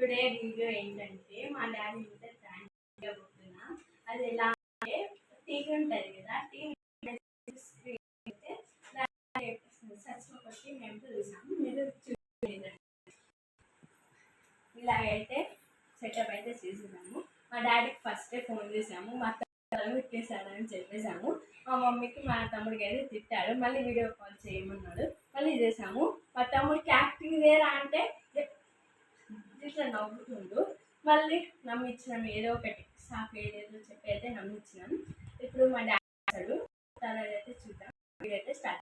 Today video ఏంటంటే మా daddy మీద ప్రాంక్ చేయబోతున్నా. అది ఎలా అంటే టీవీ ఉంటుంది కదా, టీవీ స్క్రీన్ అయితే సర్చ్ కొట్టి మేము చూసాము. మీరు చూడండి, ఇలాగైతే సెటప్ అయితే చేసినాము. మా డాడీకి ఫస్ట్ ఫోన్ చేసాము, మా తమ్ముడు పెట్టేశాడని చెప్పేసాము. మా మమ్మీకి మా తమ్ముడికి అయితే తిట్టాడు, మళ్ళీ వీడియో కాల్ చేయమన్నాడు, మళ్ళీ చేసాము. మా తమ్ముడికి యాక్టింగ్ వేరా అంటే ఇట్లా నవ్వుతుండు. మళ్ళీ నమ్మించినాం, ఏదో ఒకటి సాకు ఏదేదో చెప్పి అయితే నమ్మించినాం. ఇప్పుడు మా డాడీ తనదైతే చూద్దాం. వీడైతే స్టార్ట్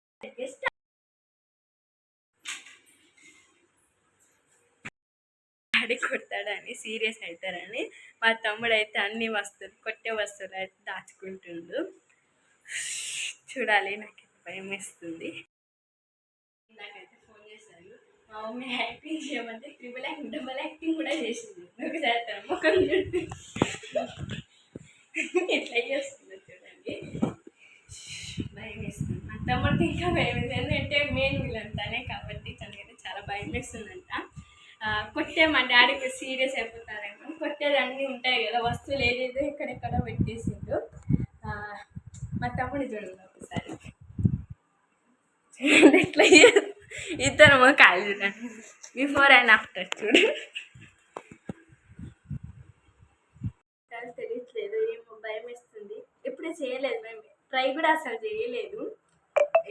డాడీ కొడతాడని సీరియస్ అవుతారని మా తమ్ముడు అయితే అన్ని వస్తువులు కొట్టే వస్తువులు అయితే దాచుకుంటుండు. చూడాలి, నాకు భయం వేస్తుంది. నాకైతే ఫోన్ చేశారు, మా మమ్మీ యాక్టింగ్ చేయమంటే డబల్ యాక్టింగ్ కూడా చేసింది. ఒకసారి తన ముఖం చూడండి, ఎట్లా చేస్తుందో చూడండి. భయం వేస్తుంది. మా తమ్ముడికి ఇంకా భయం వేస్తుంది, ఎందుకంటే మెయిన్ వీళ్ళంతానే కాబట్టి తనకైతే చాలా భయం వేస్తుందంట. కొట్టే మా డాడీకి సీరియస్ అయిపోతారేమో. కొట్టేది అన్నీ ఉంటాయి కదా, వస్తువులు ఏదేదో ఎక్కడెక్కడ పెట్టేసిండు. మా తమ్ముడు చూడండి ఒకసారి, చూడండి ఎట్లా ఇద్దరు కాలు చూడండి, బిఫోర్ అండ్ ఆఫ్టర్ చూడు. తెలియట్లేదు, ఏమో భయం వేస్తుంది. ఎప్పుడూ చేయలేదు, మేము ట్రై కూడా అసలు చేయలేదు.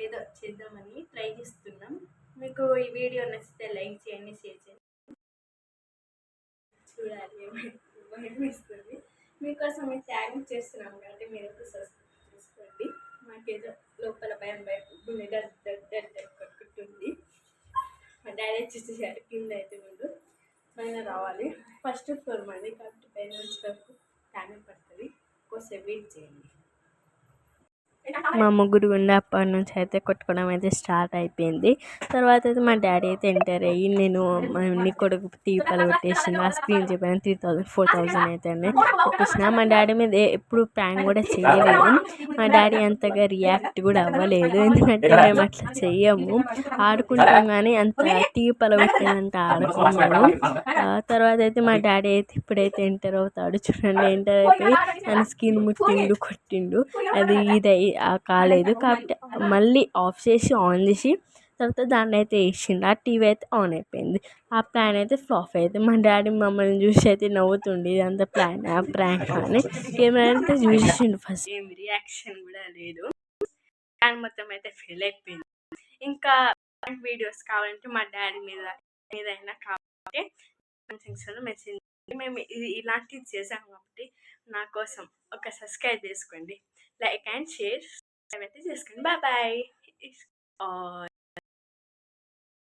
ఏదో చేద్దామని ట్రై చేస్తున్నాం. మీకు ఈ వీడియో నచ్చితే లైక్ చేయండి, షేర్ చేయండి. చూడాలి, భయం వేస్తుంది. మీకోసం మేము త్యాగం చేస్తున్నాం కాబట్టి మీరు సబ్స్క్రైబ్ చేసుకోండి. మాకేదో లోపల భయం గుండె కొట్టుకుంటుంది. మా డాడీ చూసేసారు, కింద అయితే ముందు పైన రావాలి. ఫస్ట్ ఫ్లోర్ మాది కాబట్టి పైన వచ్చినప్పుడు టైం పడుతుంది, కొంచెం వెయిట్ చేయండి. మా ముగ్గురు ఉన్నప్పటి నుంచి అయితే కొట్టుకోవడం అయితే స్టార్ట్ అయిపోయింది. తర్వాత అయితే మా డాడీ అయితే ఎంటర్ అయ్యి, నేను నీ కొడుకు తీపలు కొట్టేసిన ఆ స్క్రీన్ చెప్పాను 3000 4000 అయితే కొట్టేసిన. మా డాడీ మీద ఎప్పుడు ప్రాంక్ కూడా చేయలేదు. మా డాడీ అంతగా రియాక్ట్ కూడా అవ్వలేదు, ఎందుకంటే మేము అట్లా చెయ్యము, ఆడుకుంటాం కానీ అంత తీపలు కొట్టినంత ఆడుకున్నాము. తర్వాత అయితే మా డాడీ అయితే ఇప్పుడైతే ఎంటర్ అవుతాడు. చూడండి, ఎంటర్ అయిపోయి తన స్కిన్ ముట్టిండు, కొట్టిండు. అది ఇది కాలేదు కాబట్టి మళ్ళీ ఆఫ్ చేసి ఆన్ చేసి తర్వాత దాన్ని అయితే వేసిండు. ఆ టీవీ అయితే ఆన్ అయిపోయింది. ఆ ప్లాన్ అయితే ఫ్లాప్ అయితే మా డాడీ మమ్మల్ని చూసి అయితే నవ్వుతుండే, ఇదంతా ప్లాన్ ప్రాంక్ అని. కెమెరా అయితే చూసిండు, ఫస్ట్ ఏం రియాక్షన్ కూడా లేదు. ప్లాన్ మొత్తం అయితే ఫెయిల్ అయిపోయింది. ఇంకా వీడియోస్ కావాలంటే మా డాడీ మీద ఏదైనా కావాలంటే మెసేజ్. మేము ఇలాంటివి చేసాం కాబట్టి నా కోసం ఒక సబ్స్క్రైబ్ చేసుకోండి, లైక్ అండ్ షేర్ అయితే చేసుకోండి. Bye bye.